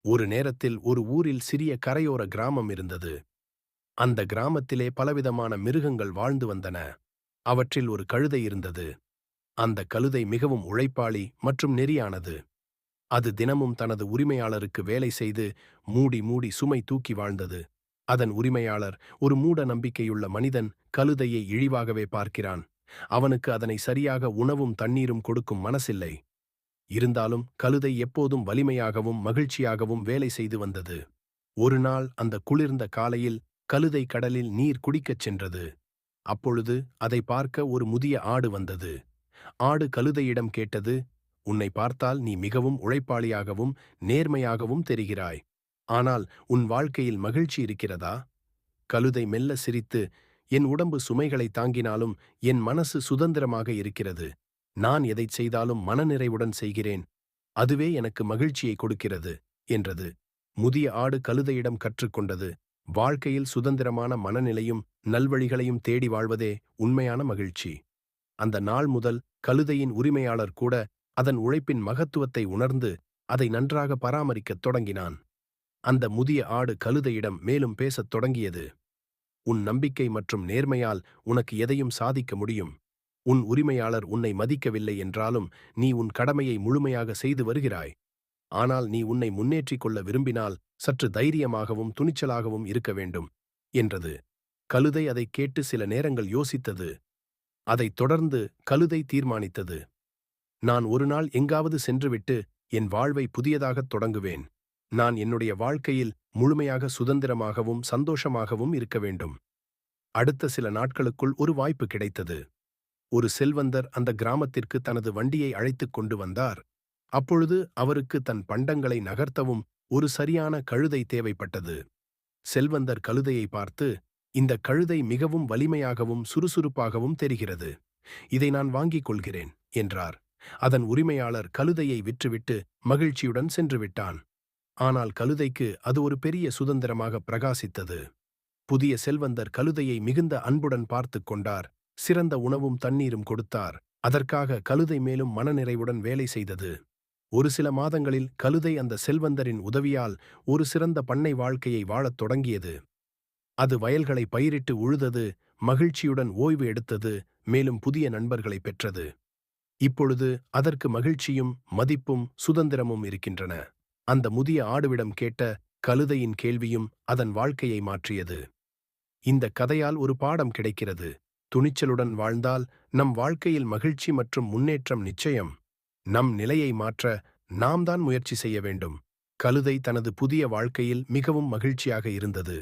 ஒரு நேரத்தில் ஒரு ஊரில் சிறிய கரையோர கிராமம் இருந்தது. அந்த கிராமத்திலே பலவிதமான மிருகங்கள் வாழ்ந்து வந்தன. அவற்றில் ஒரு கழுதை இருந்தது. அந்த கழுதை மிகவும் உழைப்பாளி மற்றும் நெறியானது. அது தினமும் தனது உரிமையாளருக்கு வேலை செய்து மூடி மூடி சுமை தூக்கி வாழ்ந்தது. அதன் உரிமையாளர், ஒரு மூட நம்பிக்கையுள்ள மனிதன், கழுதையை இழிவாகவே பார்க்கிறான். அவனுக்கு அதனை சரியாக உணவும் தண்ணீரும் கொடுக்கும் மனசில்லை. இருந்தாலும் கழுதை எப்போதும் வலிமையாகவும் மகிழ்ச்சியாகவும் வேலை செய்து வந்தது. ஒரு நாள் அந்த குளிர்ந்த காலையில் கழுதை கடலில் நீர் குடிக்கச் சென்றது. அப்பொழுது அதை பார்க்க ஒரு முதிய ஆடு வந்தது. ஆடு கழுதையிடம் கேட்டது, "உன்னை பார்த்தால் நீ மிகவும் உழைப்பாளியாகவும் நேர்மையாகவும் தெரிகிறாய். ஆனால் உன் வாழ்க்கையில் மகிழ்ச்சி இருக்கிறதா?" கழுதை மெல்ல சிரித்து, "என் உடம்பு சுமைகளை தாங்கினாலும் என் மனசு சுதந்திரமாக இருக்கிறது. நான் எதைச் செய்தாலும் மனநிறைவுடன் செய்கிறேன். அதுவே எனக்கு மகிழ்ச்சியை கொடுக்கிறது" என்றது. முதிய ஆடு கழுதையிடம் கற்றுக்கொண்டது, வாழ்க்கையில் சுதந்திரமான மனநிலையும் நல்வழிகளையும் தேடி வாழ்வதே உண்மையான மகிழ்ச்சி. அந்த நாள் முதல் கழுதையின் உரிமையாளர் கூட அதன் உழைப்பின் மகத்துவத்தை உணர்ந்து அதை நன்றாக பராமரிக்கத் தொடங்கினான். அந்த முதிய ஆடு கழுதையிடம் மேலும் பேசத் தொடங்கியது. "உன் நம்பிக்கை மற்றும் நேர்மையால் உனக்கு எதையும் சாதிக்க முடியும். உன் உரிமையாளர் உன்னை மதிக்கவில்லை என்றாலும் நீ உன் கடமையை முழுமையாக செய்து வருகிறாய். ஆனால் நீ உன்னை முன்னேற்றிக் கொள்ள விரும்பினால் சற்று தைரியமாகவும் துணிச்சலாகவும் இருக்க வேண்டும்" என்றது. கழுதை அதைக் கேட்டு சில நேரங்கள் யோசித்தது. அதைத் தொடர்ந்து கழுதை தீர்மானித்தது, "நான் ஒரு நாள் எங்காவது சென்றுவிட்டு என் வாழ்வை புதியதாகத் தொடங்குவேன். நான் என்னுடைய வாழ்க்கையில் முழுமையாக சுதந்திரமாகவும் சந்தோஷமாகவும் இருக்க வேண்டும்." அடுத்த சில நாட்களுக்குள் ஒரு வாய்ப்பு கிடைத்தது. ஒரு செல்வந்தர் அந்த கிராமத்திற்கு தனது வண்டியை அழைத்துக் கொண்டு வந்தார். அப்பொழுது அவருக்கு தன் பண்டங்களை நகர்த்தவும் ஒரு சரியான கழுதை தேவைப்பட்டது. செல்வந்தர் கழுதையை பார்த்து, "இந்த கழுதை மிகவும் வலிமையாகவும் சுறுசுறுப்பாகவும் தெரிகிறது. இதை நான் வாங்கிக் கொள்கிறேன்" என்றார். அதன் உரிமையாளர் கழுதையை விற்றுவிட்டு மகிழ்ச்சியுடன் சென்றுவிட்டான். ஆனால் கழுதைக்கு அது ஒரு பெரிய சுதந்திரமாக பிரகாசித்தது. புதிய செல்வந்தர் கழுதையை மிகுந்த அன்புடன் பார்த்துக் கொண்டார். சிறந்த உணவும் தண்ணீரும் கொடுத்தார். அதற்காக கழுதை மேலும் மனநிறைவுடன் வேலை செய்தது. ஒரு சில மாதங்களில் கழுதை அந்த செல்வந்தரின் உதவியால் ஒரு சிறந்த பண்ணை வாழ்க்கையை வாழத் தொடங்கியது. அது வயல்களை பயிரிட்டு உழுதது, மகிழ்ச்சியுடன் ஓய்வு எடுத்தது, மேலும் புதிய நண்பர்களை பெற்றது. இப்பொழுது அதற்கு மகிழ்ச்சியும் மதிப்பும் சுதந்திரமும் இருக்கின்றன. அந்த முதிய ஆடுவிடம் கேட்ட கழுதையின் கேள்வியும் அதன் வாழ்க்கையை மாற்றியது. இந்த கதையால் ஒரு பாடம் கிடைக்கிறது. துணிச்சலுடன் வாழ்ந்தால் நம் வாழ்க்கையில் மகிழ்ச்சி மற்றும் முன்னேற்றம் நிச்சயம். நம் நிலையை மாற்ற நாம் தான் முயற்சி செய்ய வேண்டும். கழுதை தனது புதிய வாழ்க்கையில் மிகவும் மகிழ்ச்சியாக இருந்தது.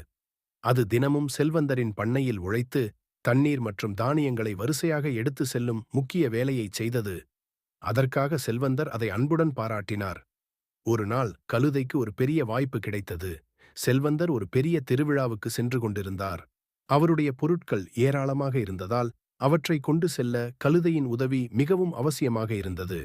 அது தினமும் செல்வந்தரின் பண்ணையில் உழைத்து தண்ணீர் மற்றும் தானியங்களை வரிசையாக எடுத்து செல்லும் முக்கிய வேலையைச் செய்தது. அதற்காக செல்வந்தர் அதை அன்புடன் பாராட்டினார். ஒரு நாள் கழுதைக்கு ஒரு பெரிய வாய்ப்பு கிடைத்தது. செல்வந்தர் ஒரு பெரிய திருவிழாவுக்கு சென்று கொண்டிருந்தார். அவருடைய பொருட்கள் ஏராளமாக இருந்ததால் அவற்றை கொண்டு செல்ல கழுதையின் உதவி மிகவும் அவசியமாக இருந்தது.